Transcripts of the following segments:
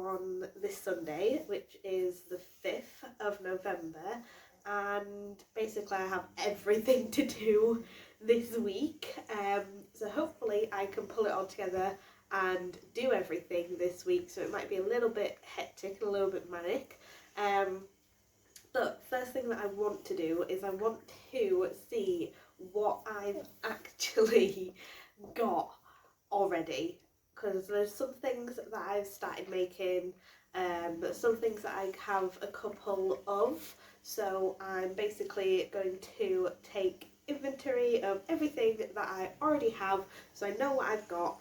on this Sunday, which is the 5th of November, and basically I have everything to do this week, so hopefully I can pull it all together and do everything this week. So it might be a little bit hectic and a little bit manic, but first thing that I want to do is I want to see what I've actually got already, because there's some things that I've started making, some things that I have a couple of, so I'm basically going to take inventory of everything that I already have, so I know what I've got.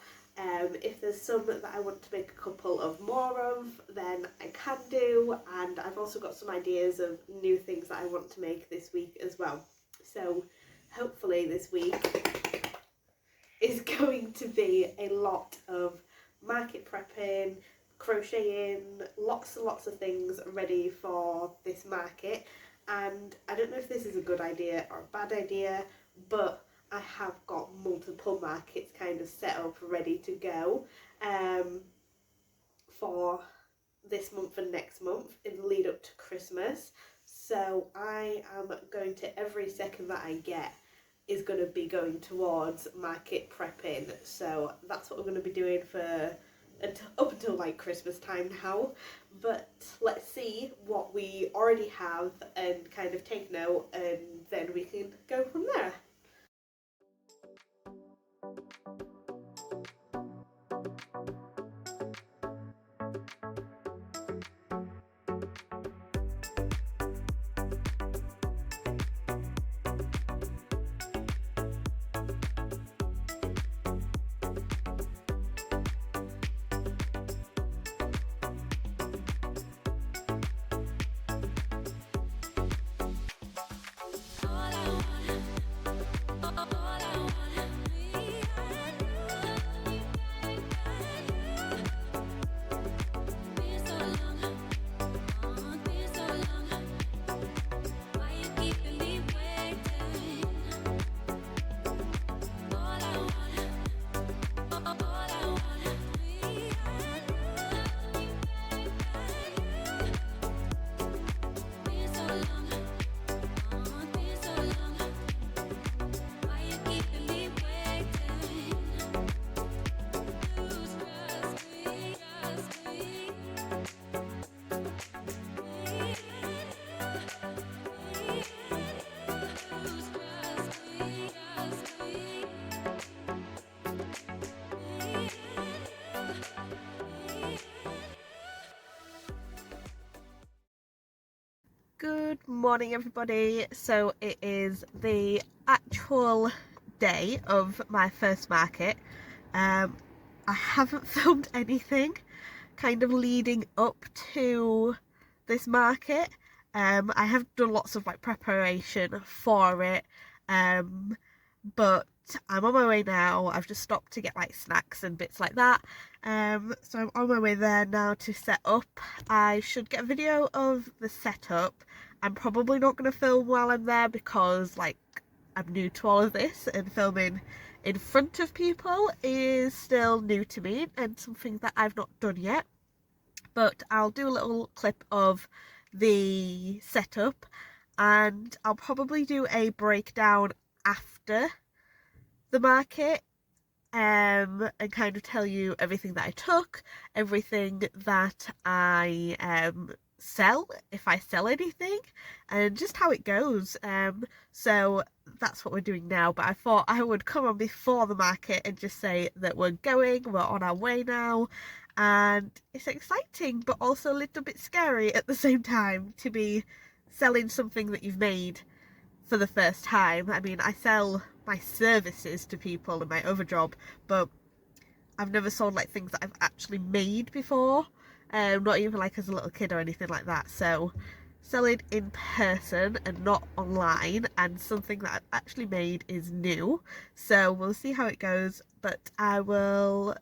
If there's some that I want to make a couple of more of, then I can do, and I've also got some ideas of new things that I want to make this week as well. So hopefully this week is going to be a lot of market prepping, crocheting, lots and lots of things ready for this market. And I don't know if this is a good idea or a bad idea, but I have got multiple markets kind of set up ready to go for this month and next month in the lead up to Christmas. So I am going to, every second that I get is going to be going towards market prepping. So that's what we're going to be doing for up until like Christmas time now. But let's see what we already have and kind of take note, and then we can go from there. Good morning everybody. So it is the actual day of my first market. I haven't filmed anything kind of leading up to this market. I have done lots of like preparation for it, but I'm on my way now. I've just stopped to get like snacks and bits like that. So I'm on my way there now to set up. I should get a video of the setup. I'm probably not going to film while I'm there because like I'm new to all of this, and filming in front of people is still new to me and something that I've not done yet. But I'll do a little clip of the setup, and I'll probably do a breakdown after the market, and kind of tell you everything that I took, everything that I sell, if I sell anything, and just how it goes. So that's what we're doing now, but I thought I would come on before the market and just say that we're on our way now, and it's exciting but also a little bit scary at the same time to be selling something that you've made for the first time. I mean, I sell my services to people in my other job, but I've never sold like things that I've actually made before, not even like as a little kid or anything like that. So selling in person and not online, and something that I've actually made, is new. So we'll see how it goes, but I will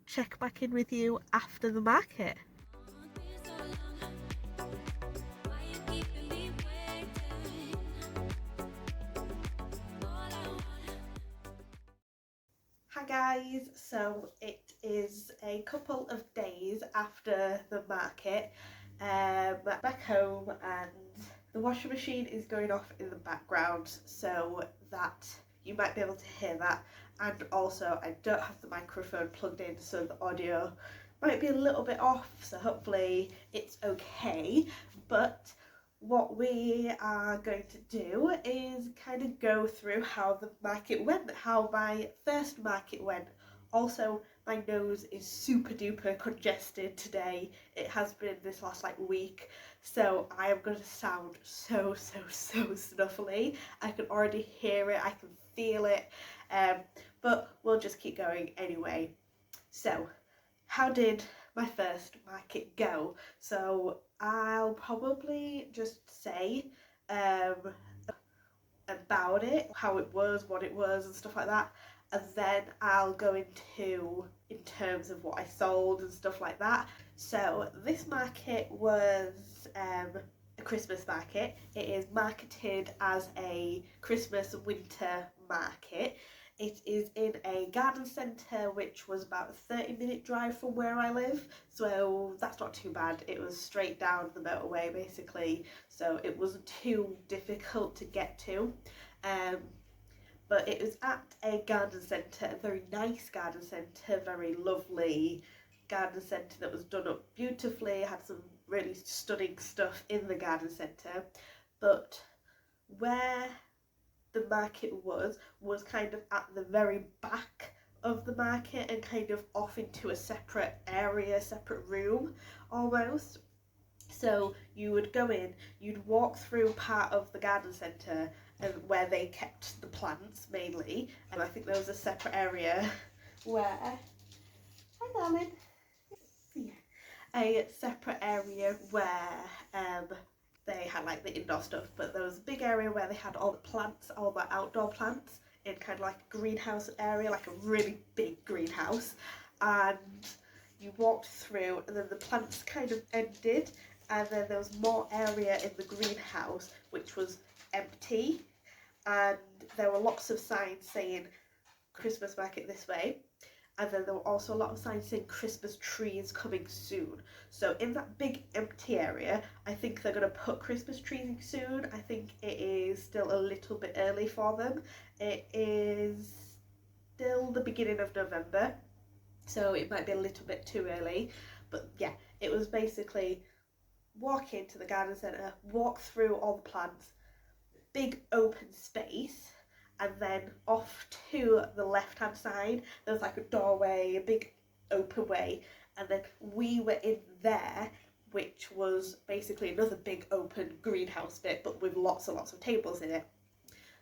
check back in with you after the market. Hi guys, so it is a couple of days after the market, back home, and the washing machine is going off in the background, so that you might be able to hear that. And also I don't have the microphone plugged in, so the audio might be a little bit off, so hopefully it's okay. But what we are going to do is kind of go through how the market went, how my first market went. Also, my nose is super duper congested today. It has been this last like week, so I am going to sound so snuffly. I can already hear it, I can feel it, but we'll just keep going anyway. So, how did my first market go? So I'll probably just say about it, how it was, what it was and stuff like that, and then I'll go into in terms of what I sold and stuff like that. So this market was a Christmas market. It is marketed as a Christmas winter market. It is in a garden centre which was about a 30-minute drive from where I live, so that's not too bad. It was straight down the motorway basically, so it wasn't too difficult to get to. But it was at a garden centre, a very nice garden centre, very lovely garden centre that was done up beautifully, had some really stunning stuff in the garden centre. But where the market was kind of at the very back of the market and kind of off into a separate area, separate room almost. So you would go in, you'd walk through part of the garden centre and where they kept the plants mainly, and I think there was a separate area where, hi darling, yeah, a separate area where they had like the indoor stuff, but there was a big area where they had all the plants, all the outdoor plants in kind of like a greenhouse area, like a really big greenhouse. And you walked through and then the plants kind of ended, and then there was more area in the greenhouse which was empty, and there were lots of signs saying Christmas market this way. And then there were also a lot of signs saying Christmas trees coming soon. So in that big empty area, I think they're going to put Christmas trees in soon. I think it is still a little bit early for them. It is still the beginning of November, so it might be a little bit too early. But yeah, it was basically walk into the garden centre, walk through all the plants, big open space, and then off to the left hand side there was like a doorway, a big open way, and then we were in there, which was basically another big open greenhouse bit but with lots and lots of tables in it.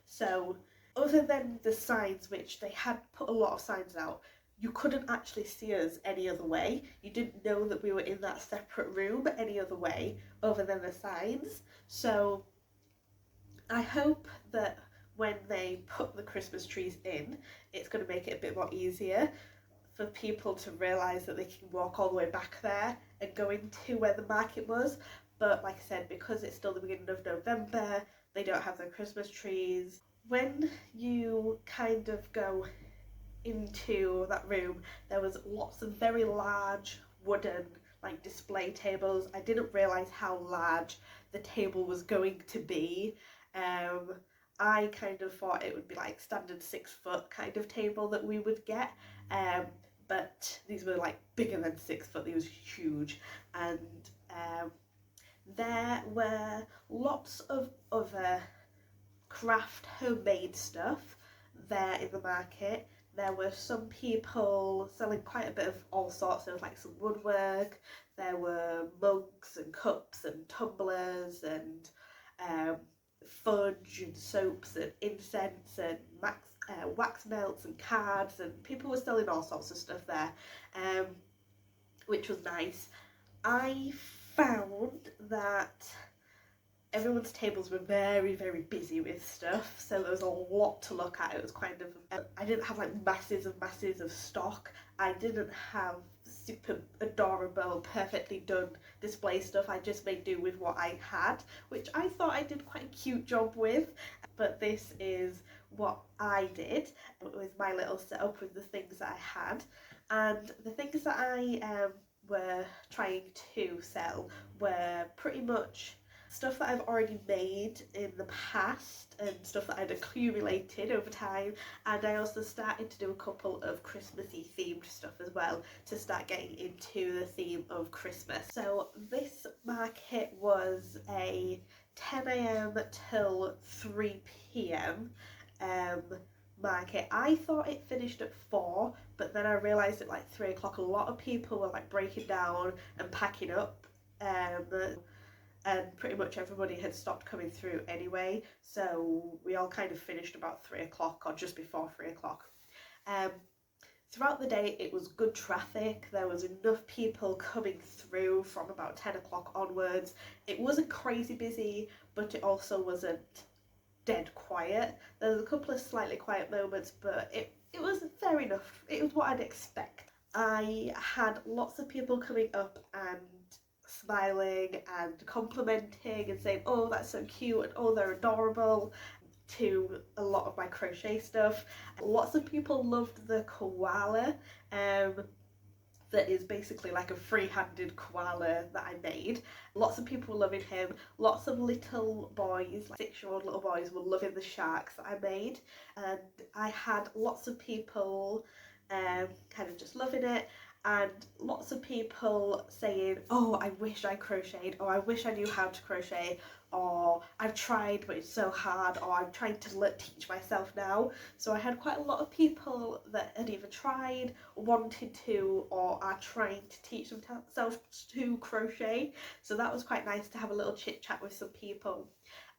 So other than the signs, which they had put a lot of signs out, you couldn't actually see us any other way. You didn't know that we were in that separate room any other way other than the signs. So I hope that when they put the Christmas trees in, it's going to make it a bit more easier for people to realise that they can walk all the way back there and go into where the market was. But like I said, because it's still the beginning of November, they don't have their Christmas trees. When you kind of go into that room, there was lots of very large wooden like display tables. I didn't realise how large the table was going to be. I kind of thought it would be like standard 6 foot kind of table that we would get, but these were like bigger than 6 foot. They was huge, and there were lots of other craft homemade stuff there in the market. There were some people selling quite a bit of all sorts. There was like some woodwork, there were mugs and cups and tumblers and fudge and soaps and incense and wax melts and cards, and people were selling all sorts of stuff there, which was nice. I found that everyone's tables were very busy with stuff, so there was a lot to look at. It was kind of, I didn't have like masses of stock. I didn't have super adorable, perfectly done display stuff. I just made do with what I had, which I thought I did quite a cute job with. But this is what I did with my little setup with the things that I had. And the things that I were trying to sell were pretty much stuff that I've already made in the past and stuff that I'd accumulated over time, and I also started to do a couple of Christmassy themed stuff as well to start getting into the theme of Christmas. So this market was a 10 a.m. till 3 p.m. Market. I thought it finished at 4, but then I realised at like 3 o'clock a lot of people were like breaking down and packing up, and pretty much everybody had stopped coming through anyway, so we all kind of finished about 3 o'clock or just before 3 o'clock. Throughout the day it was good traffic, there was enough people coming through from about 10 o'clock onwards. It wasn't crazy busy, but it also wasn't dead quiet. There was a couple of slightly quiet moments, but it was fair enough. It was what I'd expect. I had lots of people coming up and smiling and complimenting and saying, oh, that's so cute, and oh, they're adorable, to a lot of my crochet stuff. Lots of people loved the koala, that is basically like a free-handed koala that I made. Lots of people were loving him. Lots of little boys, like 6-year-old little boys, were loving the sharks that I made. And I had lots of people kind of just loving it, and lots of people saying, oh, I wish I crocheted, or I wish I knew how to crochet, or I've tried but it's so hard, or I'm trying to teach myself now. So I had quite a lot of people that had either tried, wanted to, or are trying to teach themselves to crochet. So that was quite nice to have a little chit chat with some people.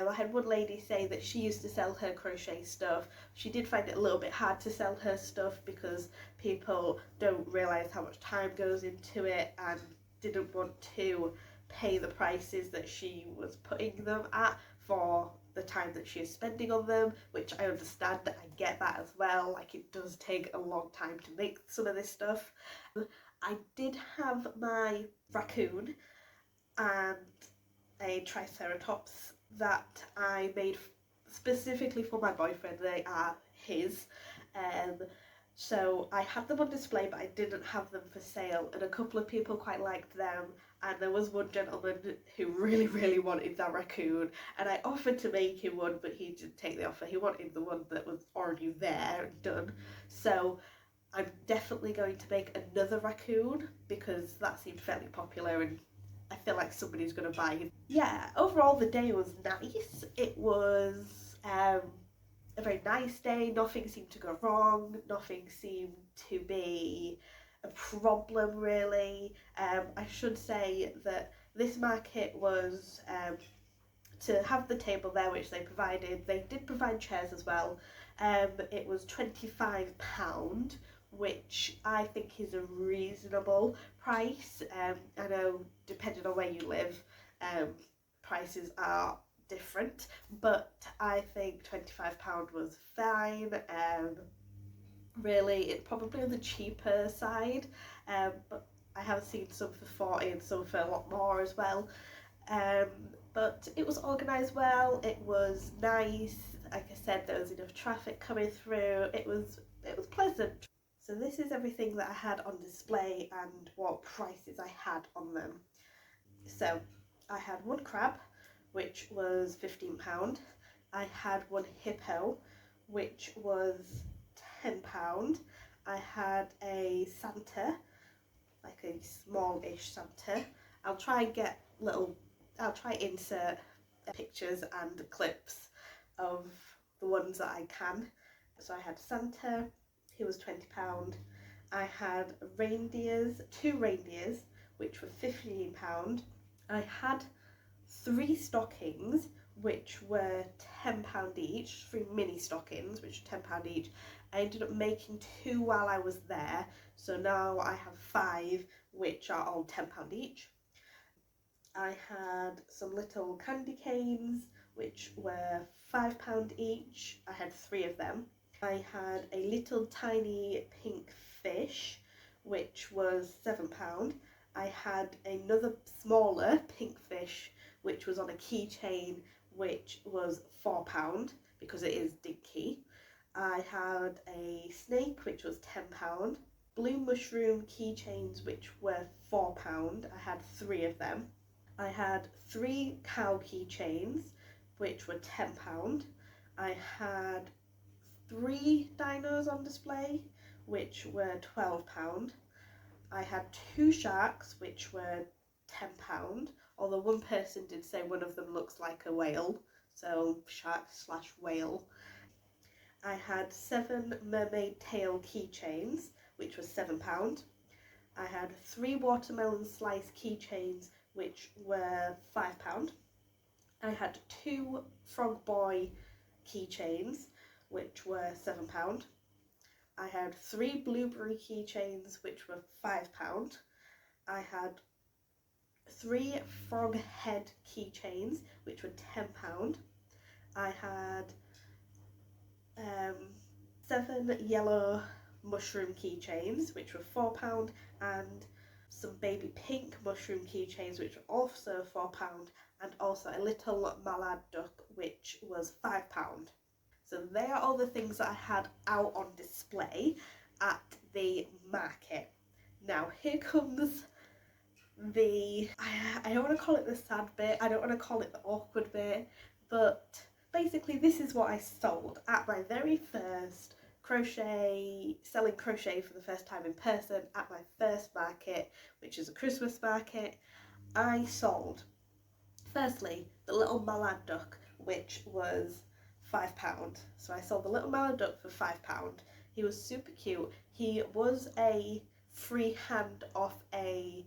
I had one lady say that she used to sell her crochet stuff. She did find it a little bit hard to sell her stuff because people don't realise how much time goes into it, and didn't want to pay the prices that she was putting them at for the time that she is spending on them, which I understand, I get that as well. Like, it does take a long time to make some of this stuff. I did have my raccoon and a triceratops that I made specifically for my boyfriend. They are his. So I had them on display, but I didn't have them for sale, and a couple of people quite liked them, and there was one gentleman who really wanted that raccoon, and I offered to make him one, but he didn't take the offer. He wanted the one that was already there and done. So I'm definitely going to make another raccoon because that seemed fairly popular, and I feel like somebody's going to buy it. Yeah, overall the day was nice. It was a very nice day. Nothing seemed to go wrong. Nothing seemed to be a problem, really. I should say that this market was to have the table there, which they provided. They did provide chairs as well. It was £25, which I think is a reasonable price. I know, depending on where you live, prices are different, but I think £25 was fine. Really, it's probably on the cheaper side, but I have seen some for 40 and some for a lot more as well. But it was organised well, it was nice. Like I said, there was enough traffic coming through, it was pleasant. So this is everything that I had on display and what prices I had on them. So I had one crab, which was £15. I had one hippo, which was £10. I had a Santa, like a small-ish Santa. I'll try insert pictures and clips of the ones that I can. So I had Santa, he was £20. I had reindeers, 2 reindeers, which were £15. I had 3 stockings, which were £10 each, 3 mini stockings, which were £10 each. I ended up making 2 while I was there, so now I have 5, which are all £10 each. I had some little candy canes, which were £5 each. I had 3 of them. I had a little tiny pink fish, which was £7. I had another smaller pink fish, which was on a keychain, which was £4 because it is dinky. I had a snake, which was £10. blue mushroom keychains, which were £4. I had 3 of them. I had 3 cow keychains, which were £10. I had 3 dinos on display, which were £12. I had 2 sharks, which were £10, although one person did say one of them looks like a whale, so shark slash whale. I had 7 mermaid tail keychains, which was £7. I had 3 watermelon slice keychains, which were £5. I had 2 frog boy keychains, which were £7. I had 3 blueberry keychains, which were £5. I had 3 frog head keychains, which were £10. I had 7 yellow mushroom keychains, which were £4, and some baby pink mushroom keychains, which were also £4, and also a little mallard duck, which was £5. So they are all the things that I had out on display at the market. Now here comes I don't want to call it the sad bit, I don't want to call it the awkward bit, but basically this is what I sold at my very first selling crochet for the first time in person at my first market, which is a Christmas market. I sold, firstly, the little mallard duck, which was £5. So I sold the little mallard duck for £5. He was super cute. He was a free hand off a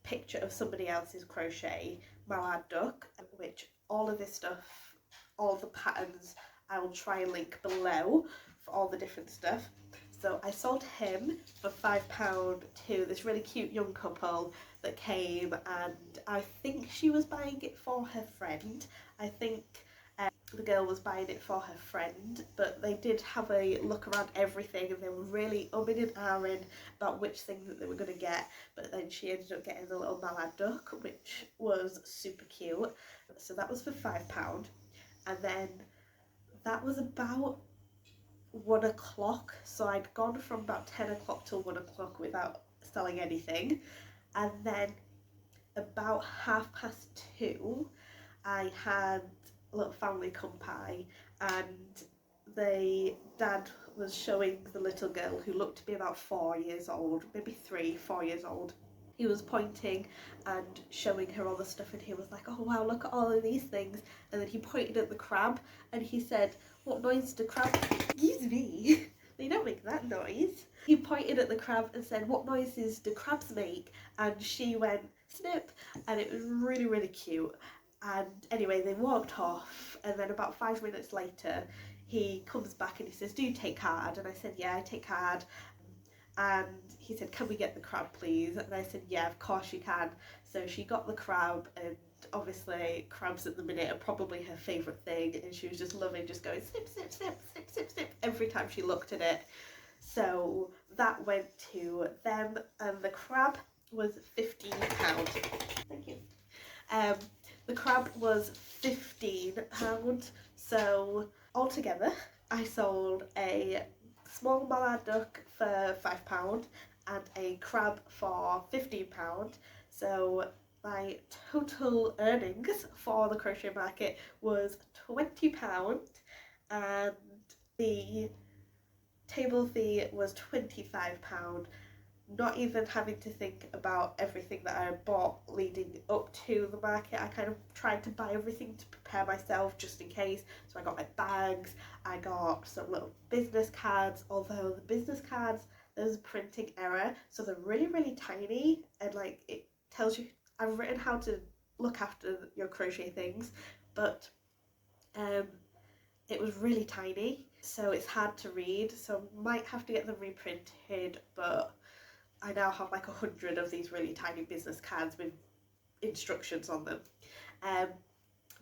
picture of somebody else's crochet mallard duck, which all of this stuff, all the patterns, I will try and link below for all the different stuff. So I sold him for £5 to this really cute young couple that came, and I think she was buying it for her friend. I think the girl was buying it for her friend, but they did have a look around everything and they were really umming and ahhing about which things that they were going to get, but then she ended up getting the little mallard duck, which was super cute. So that was for £5, and then that was about 1 o'clock, so I'd gone from about 10 o'clock till 1 o'clock without selling anything, and then about 2:30 I had a little family come by, and the dad was showing the little girl, who looked to be about 4 years old, maybe 4 years old. He was pointing and showing her all the stuff, and he was like, oh wow, look at all of these things. And then he pointed at the crab and he said, what noise do crabs make? Excuse me, they don't make that noise. He pointed at the crab and said, what noises do crabs make? And she went, snip, and it was really, really cute. And anyway, they walked off, and then about 5 minutes later he comes back and he says, do you take card? And I said, yeah, I take card. And he said, can we get the crab please? And I said, yeah, of course you can. So she got the crab, and obviously crabs at the minute are probably her favourite thing, and she was just loving just going snip, snip, snip, snip, snip, snip every time she looked at it. So that went to them, and the crab was £15. Thank you. The crab was £15. So altogether I sold a small mallard duck for £5 and a crab for £15. So my total earnings for the crochet market was £20, and the table fee was £25, not even having to think about everything that I bought leading up to the market. I kind of tried to buy everything to prepare myself just in case. So I got my bags, I got some little business cards, although the business cards, there's a printing error, so they're really, really tiny, and like it tells you, I've written how to look after your crochet things, but it was really tiny, so it's hard to read, so might have to get them reprinted, but I now have like 100 of these really tiny business cards with instructions on them.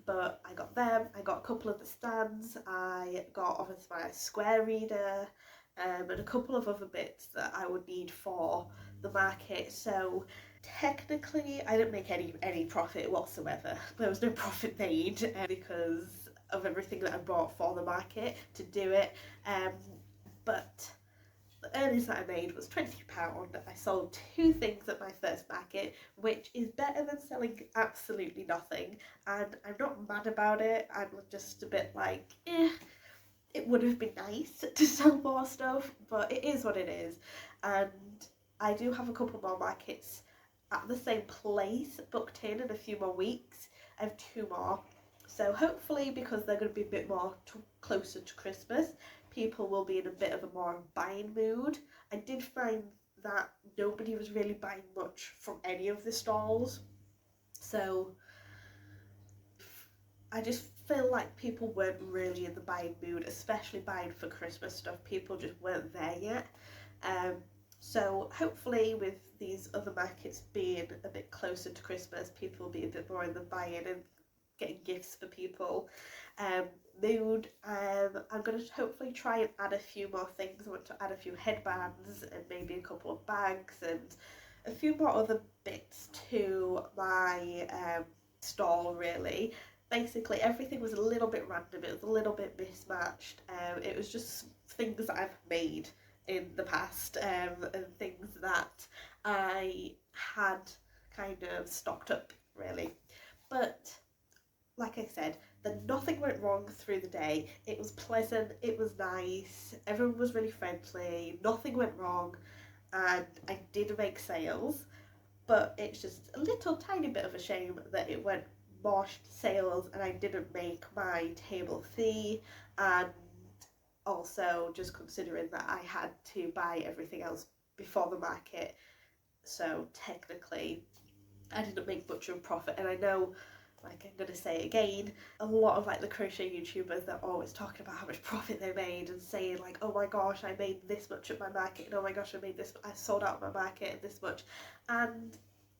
But I got them, I got a couple of the stands, I got obviously my square reader, and a couple of other bits that I would need for the market. So technically I didn't make any profit whatsoever. There was no profit made because of everything that I bought for the market to do it. But The earnings that I made was £20. I sold 2 things at my first market, which is better than selling absolutely nothing, and I'm not mad about it. I'm just a bit like, it would have been nice to sell more stuff, but it is what it is. And I do have a couple more markets at the same place booked in a few more weeks. I have 2 more. So hopefully, because they're going to be a bit more closer to Christmas, people will be in a bit of a more buying mood. I did find that nobody was really buying much from any of the stalls. So I just feel like people weren't really in the buying mood, especially buying for Christmas stuff. People just weren't there yet. Um, so hopefully with these other markets being a bit closer to Christmas, people will be a bit more in the buying and getting gifts for people mood. I'm going to hopefully try and add a few more things. I want to add a few headbands and maybe a couple of bags and a few more other bits to my stall really. Basically everything was a little bit random, it was a little bit mismatched. It was just things that I've made in the past and things that I had kind of stocked up really. But like I said, nothing went wrong through the day. It was pleasant, it was nice, everyone was really friendly, nothing went wrong, and I did make sales. But it's just a little tiny bit of a shame that it went more sales and I didn't make my table fee, and also just considering that I had to buy everything else before the market, so technically I didn't make much of a profit. And I know, like I'm gonna say again, a lot of like the crochet YouTubers, they're always talking about how much profit they made and saying like, oh my gosh, I made this much at my market, and oh my gosh, I sold out my market at this much. And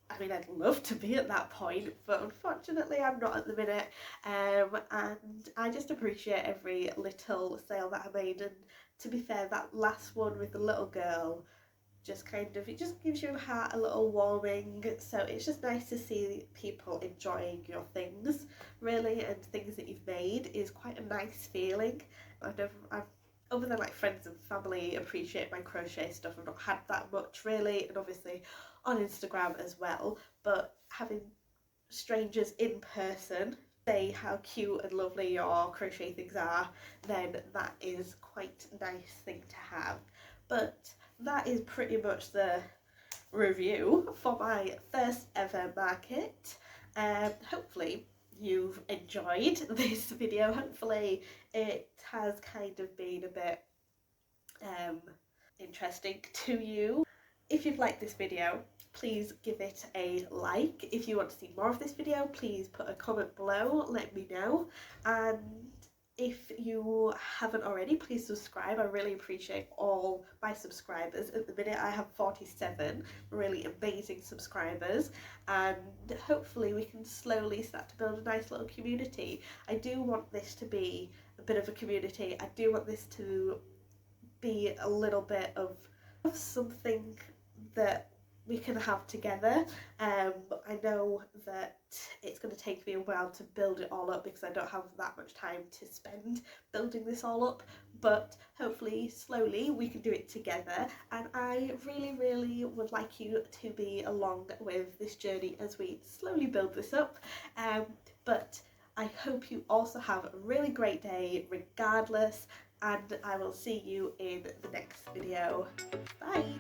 I mean, I'd love to be at that point, but unfortunately I'm not at the minute. And I just appreciate every little sale that I made. And to be fair, that last one with the little girl, just kind of, it just gives your heart a little warming. So it's just nice to see people enjoying your things really, and things that you've made is quite a nice feeling. I've other than like friends and family appreciate my crochet stuff, I've not had that much really, and obviously on Instagram as well, but having strangers in person say how cute and lovely your crochet things are, then that is quite a nice thing to have. But that is pretty much the review for my first ever market. Hopefully you've enjoyed this video. Hopefully it has kind of been a bit interesting to you. If you've liked this video, please give it a like. If you want to see more of this video, please put a comment below, let me know. And if you haven't already, please subscribe. I really appreciate all my subscribers. At the minute I have 47 really amazing subscribers, and hopefully we can slowly start to build a nice little community. I do want this to be a bit of a community. I do want this to be a little bit of something that we can have together. I know that it's going to take me a while to build it all up because I don't have that much time to spend building this all up, but hopefully slowly we can do it together, and I really would like you to be along with this journey as we slowly build this up. But I hope you also have a really great day regardless, and I will see you in the next video. Bye!